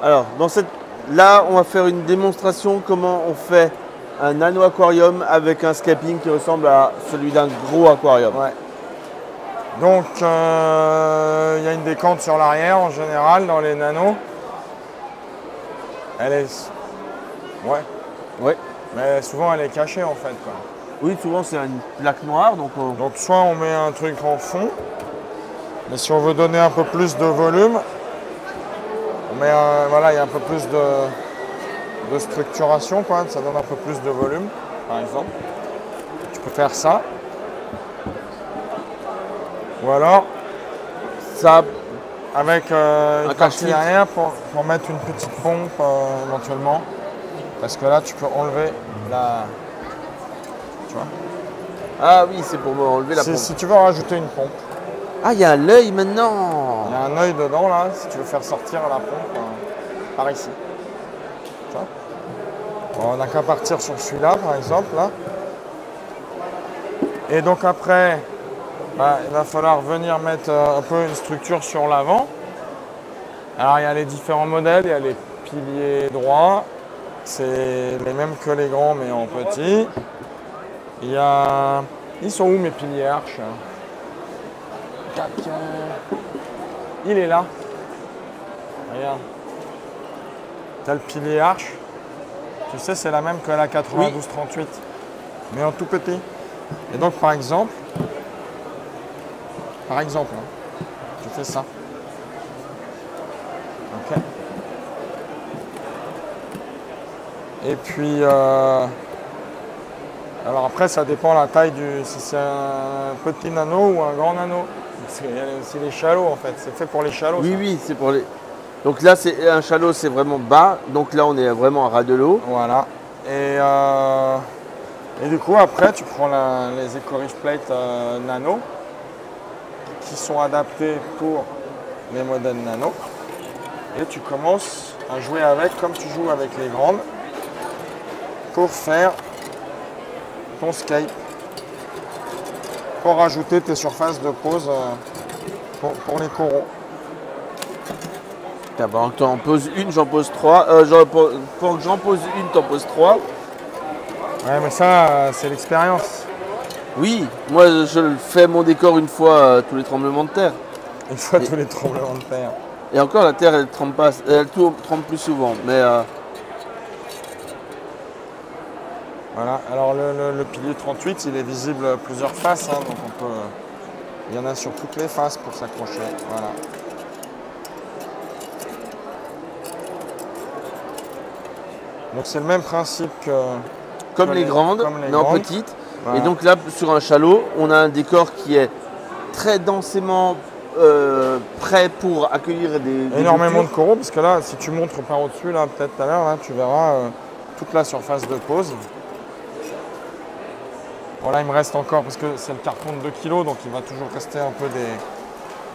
Alors, là, on va faire une démonstration comment on fait un nano aquarium avec un scaping qui ressemble à celui d'un gros aquarium. Ouais. Donc, il y a une décante sur l'arrière en général dans les nanos. Elle est. Ouais. Ouais. Mais souvent, elle est cachée en fait, quoi. Oui, souvent c'est une plaque noire, donc Donc, soit on met un truc en fond, mais si on veut donner un peu plus de volume, on met voilà, il y a un peu plus de structuration, quoi. Ça donne un peu plus de volume, par exemple. Tu peux faire ça. Ou alors, ça, avec une partie cache-filtre. derrière pour mettre une petite pompe éventuellement. Parce que là, tu peux enlever la. Tu vois? Ah oui, c'est pour enlever la pompe. Si tu veux rajouter une pompe, Ah, il y a l'œil maintenant. il y a un œil dedans là, si tu veux faire sortir la pompe par ici. Tu vois? Bon, on n'a qu'à partir sur celui-là, par exemple, là. Et donc après, bah, il va falloir venir mettre un peu une structure sur l'avant. Alors il y a les différents modèles, il y a les piliers droits, c'est les mêmes que les grands mais en petit. Il y a... Ils sont où mes piliers arches? Tac. Il est là. Regarde. T'as le pilier arche. Tu sais, c'est la même que la 92-38, mais en tout petit. Et donc par exemple, hein, tu fais ça. Ok. Et puis, alors après, ça dépend la taille si c'est un petit nano ou un grand nano. Il y a aussi les chalots en fait, c'est fait pour les chalots. Oui, ça. oui, c'est pour les. Donc là, c'est un chalot, c'est vraiment bas. Donc là, on est vraiment à ras de l'eau. Voilà. Et du coup, après, tu prends les Eco-Reef Plate nano qui sont adaptés pour les modèles nano. Et tu commences à jouer avec comme tu joues avec les grandes pour faire ton scape, pour rajouter tes surfaces de pose pour les coraux. Pendant que tu en poses une, j'en pose trois. Pendant que j'en pose une, t'en poses trois. Ouais, mais ça, c'est l'expérience. Oui, moi je fais mon décor une fois tous les tremblements de terre. Une fois tous les tremblements de terre. Et encore, la terre, elle trempe pas, trempe plus souvent. Mais Voilà. Alors le pilier 38, il est visible à plusieurs faces, hein, donc il y en a sur toutes les faces pour s'accrocher. Voilà. Donc c'est le même principe que comme les grandes, mais en grandes. petite. Voilà. Et donc là, sur un chalot, on a un décor qui est très densément prêt pour accueillir des Énormément de boutures. coraux, parce que là, si tu montres par au-dessus, là, peut-être tout à l'heure, là, tu verras toute la surface de pose. Bon, là, il me reste encore, parce que c'est le carton de 2 kg, donc il va toujours rester un peu des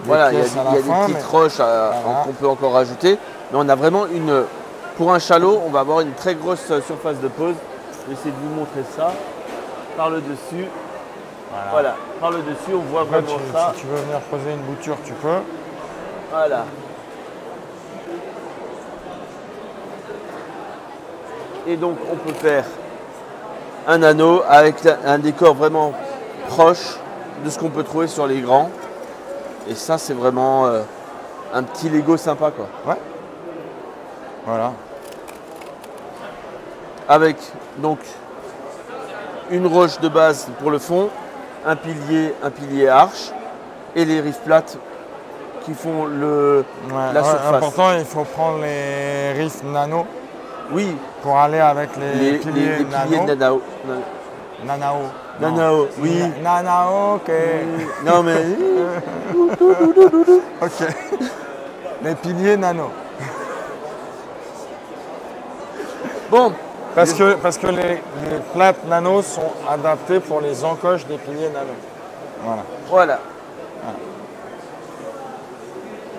Voilà, il y a, pièces à la des fin, petites roches qu'on peut encore rajouter. Mais on a vraiment pour un chalot, on va avoir une très grosse surface de pose. Je vais essayer de vous montrer ça. Par le dessus. Voilà. Par le dessus, on voit Après, vraiment ça. si tu veux venir poser une bouture, tu peux. Voilà. Et donc, on peut faire un anneau avec un décor vraiment proche de ce qu'on peut trouver sur les grands. Et ça, c'est vraiment un petit Lego sympa, quoi. Ouais. Voilà. Avec donc une roche de base pour le fond, un pilier arche et les rives plates qui font la surface. Important, il faut prendre les riffs nano Oui, pour aller avec les piliers nano. nanao. Nanao. Nanao, oui. Nanao, ok. Non mais Ok. Les piliers nano. bon, Parce que les plates nano sont adaptées pour les encoches des piliers nano. Voilà. voilà.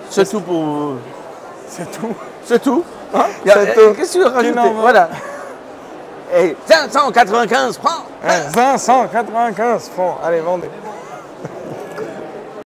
C'est tout pour vous. C'est tout. C'est tout. Hein? C'est tout. Qu'est-ce que tu veux rajouter? n'en veut. Voilà. Et 595 francs. 595 francs. Allez, vendez.